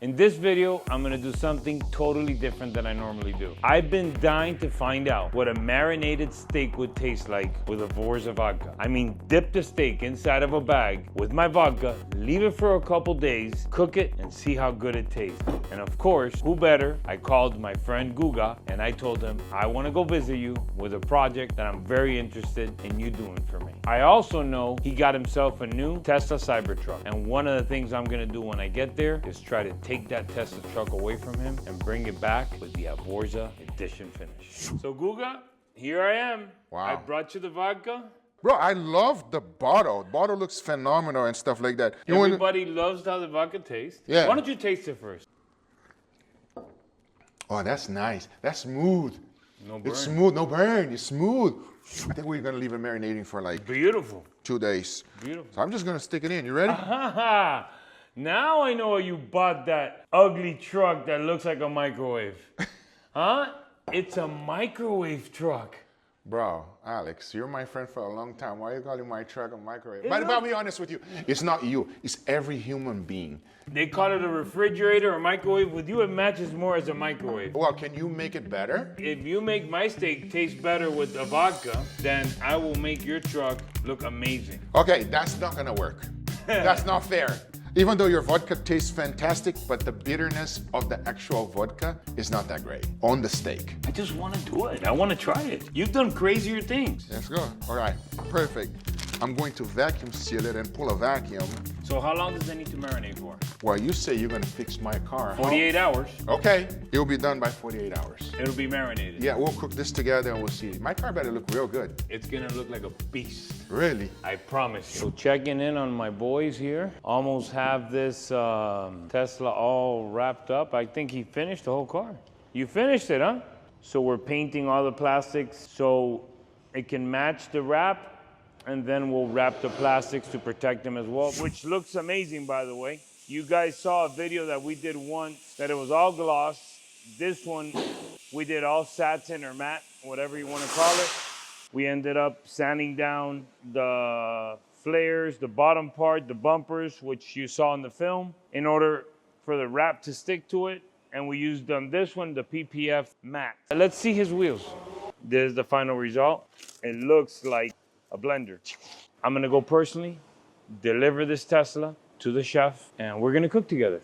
In this video, I'm gonna do something totally different than I normally do. I've been dying to find out what a marinated steak would taste like with Avorza Vodka. I mean, dip the steak inside of a bag with my vodka, leave it for a couple days, cook it, and see how good it tastes. And of course, who better? I called my friend Guga, and I told him, I wanna go visit you with a project that I'm very interested in you doing for me. I also know he got himself a new Tesla Cybertruck, and one of the things I'm gonna do when I get there is try to take that Tesla truck away from him and bring it back with the Avorza edition finish. So Guga, here I am. Wow. I brought you the vodka. Bro, I love the bottle. The bottle looks phenomenal and stuff like that. Everybody loves how the vodka tastes. Yeah. Why don't you taste it first? Oh, that's nice. That's smooth. No burn. It's smooth, no burn. It's smooth. I think we're gonna leave it marinating for like Beautiful. 2 days. Beautiful. So I'm just gonna stick it in. You ready? Now I know why you bought that ugly truck that looks like a microwave. Huh? It's a microwave truck. Bro, Alex, you're my friend for a long time. Why are you calling my truck a microwave? But I'll be honest with you, it's not you. It's every human being. They call it a refrigerator or microwave. With you, it matches more as a microwave. Well, can you make it better? If you make my steak taste better with the vodka, then I will make your truck look amazing. Okay, that's not gonna work. That's not fair. Even though your vodka tastes fantastic, but the bitterness of the actual vodka is not that great on the steak. I just want to do it. I want to try it. You've done crazier things. Let's go. All right, perfect. I'm going to vacuum seal it and pull a vacuum. So how long does it need to marinate for? Well, you say you're gonna fix my car. 48 hours. Okay, it'll be done by 48 hours. It'll be marinated. Yeah, we'll cook this together and we'll see. My car better look real good. It's gonna look like a beast. Really? I promise you. So checking in on my boys here. Almost have this Tesla all wrapped up. I think he finished the whole car. You finished it, huh? So we're painting all the plastics so it can match the wrap, and then we'll wrap the plastics to protect them as well, which looks amazing, by the way. You guys saw a video that we did once that it was all gloss. This one, we did all satin or matte, whatever you want to call it. We ended up sanding down the flares, the bottom part, the bumpers, which you saw in the film, in order for the wrap to stick to it. And we used on this one, the PPF matte. Let's see his wheels. This is the final result. It looks like a blender. I'm gonna go personally, deliver this Tesla to the chef, and we're gonna cook together.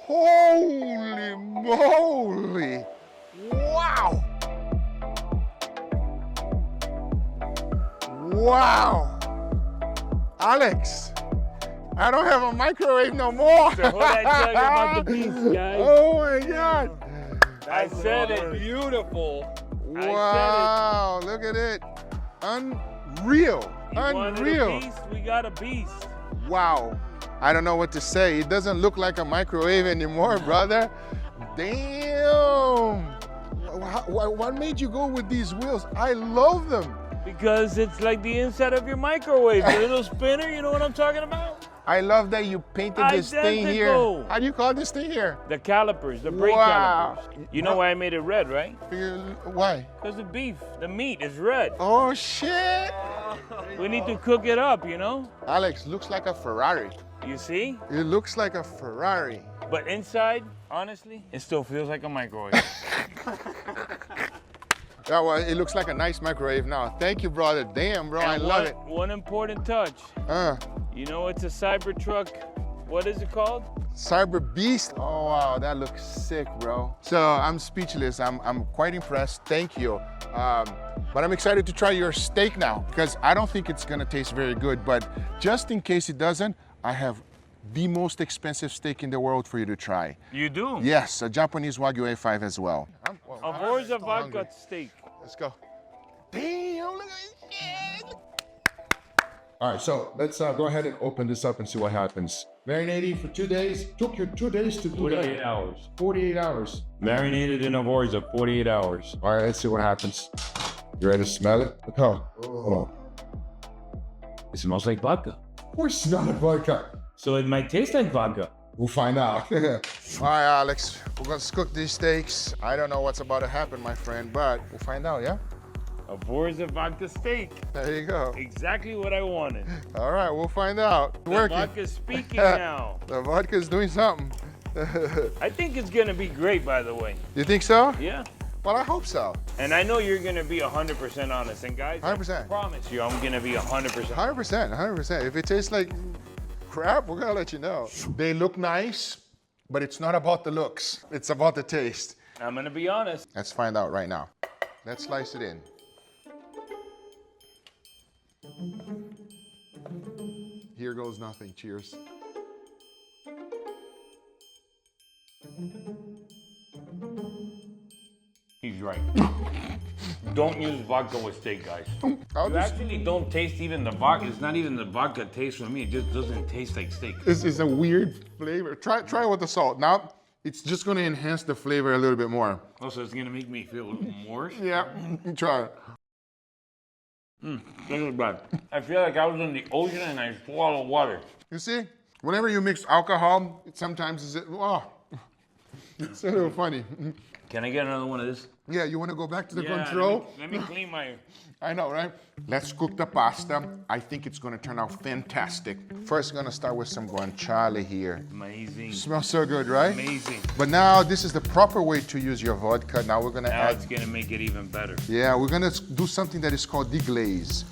Holy moly! Wow! Wow! Alex, I don't have a microwave no more. So hold that jug about the beast, guys. Oh my God! I said it. Beautiful. Wow! Look at it. Unreal. You wanted Unreal. a beast? We got a beast. Wow. I don't know what to say. It doesn't look like a microwave anymore, brother. Damn. What made you go with these wheels? I love them. Because it's like the inside of your microwave, the little spinner, you know what I'm talking about? I love that you painted this thing here. Identical. How do you call this thing here? The calipers, the brake Wow. calipers. You know why I made it red, right? Why? Because the beef, the meat is red. Oh, shit. We need to cook it up, you know? Alex, looks like a Ferrari. You see? It looks like a Ferrari. But inside, honestly, it still feels like a microwave. Yeah, well, it looks like a nice microwave now. Thank you, brother. Damn, bro, I love it. One important touch. You know it's a Cybertruck. What is it called? Cyber Beast. Oh, wow, that looks sick, bro. So I'm speechless. I'm quite impressed. Thank you. But I'm excited to try your steak now because I don't think it's gonna taste very good. But just in case it doesn't, I have the most expensive steak in the world for you to try. You do? Yes, a Japanese Wagyu A5 as well. Avorza Vodka steak. Let's go. Damn, look at this shit. All right, so let's go ahead and open this up and see what happens. Marinating for 2 days. Took you 2 days to do 48 that. hours. 48 hours. Marinated in Avorza, 48 hours. All right, let's see what happens. You ready to smell it? Look how. Oh. It smells like vodka. Of course it's not a vodka. So it might taste like vodka. We'll find out. All right, Alex, we're gonna cook these steaks. I don't know what's about to happen, my friend, but we'll find out, yeah? Avorza Vodka steak. There you go. Exactly what I wanted. All right, we'll find out. The Working. vodka's speaking now. The vodka's doing something. I think it's gonna be great, by the way. You think so? Yeah. Well, I hope so. And I know you're gonna be 100% honest. And guys, 100%. I promise you, I'm gonna be 100%. 100%, 100%. If it tastes like crap, we're gonna let you know. They look nice, but it's not about the looks. It's about the taste. I'm gonna be honest. Let's find out right now. Let's slice it in. Here goes nothing. Cheers. He's right. Don't use vodka with steak, guys. I'll You just- actually don't taste even the vodka. It's not even the vodka taste for me. It just doesn't taste like steak. This is a weird flavor. Try it with the salt. Now, it's just gonna enhance the flavor a little bit more. Also, it's gonna make me feel worse. Yeah, try it. This is bad. I feel like I was in the ocean and I swallowed water. You see, whenever you mix alcohol, sometimes it's a little funny. Can I get another one of this? Yeah, you wanna go back to the Yeah, control? Let me clean my... I know, right? Let's cook the pasta. I think it's gonna turn out fantastic. First, gonna start with some guanciale here. Amazing. Smells so good, right? Amazing. But now, this is the proper way to use your vodka. Now we're gonna Now add, it's gonna make it even better. yeah, we're gonna do something that is called deglaze.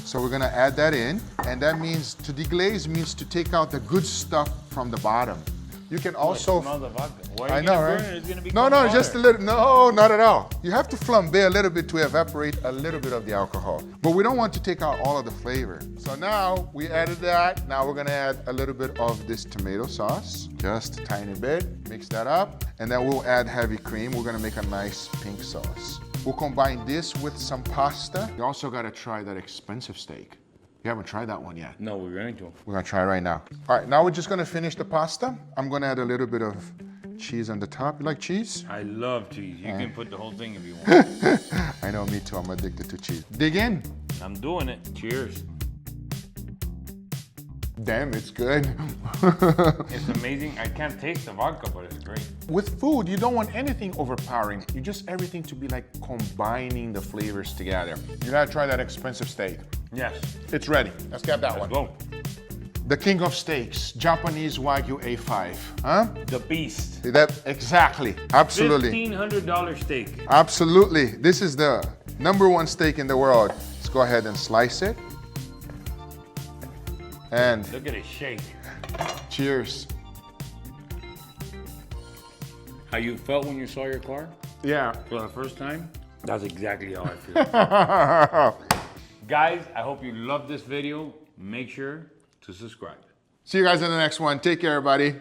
So we're gonna add that in, and that means, to deglaze means to take out the good stuff from the bottom. You can also, Smell the vodka. Why are I you know, gonna right? burn it? It's gonna be No, just a little. No, not at all. You have to flambe a little bit to evaporate a little bit of the alcohol. But we don't want to take out all of the flavor. So now we added that. Now we're gonna add a little bit of this tomato sauce, just a tiny bit. Mix that up, and then we'll add heavy cream. We're gonna make a nice pink sauce. We'll combine this with some pasta. You also gotta try that expensive steak. You haven't tried that one yet. No, we're going to. We're gonna try it right now. All right, now we're just gonna finish the pasta. I'm gonna add a little bit of cheese on the top. You like cheese? I love cheese. You can put the whole thing if you want. I know, me too. I'm addicted to cheese. Dig in. I'm doing it. Cheers. Damn, it's good. It's amazing. I can't taste the vodka, but it's great. With food, you don't want anything overpowering. You just everything to be like combining the flavors together. You gotta try that expensive steak. Yes. It's ready. Let's get that Let's one. go. The king of steaks, Japanese Wagyu A5. Huh? The beast. Exactly. Absolutely. $1,500 steak. Absolutely. This is the #1 steak in the world. Let's go ahead and slice it. And Look at it shake. cheers. How you felt when you saw your car Yeah. for the first time? That's exactly how I feel. Guys, I hope you loved this video. Make sure to subscribe. See you guys in the next one. Take care, everybody.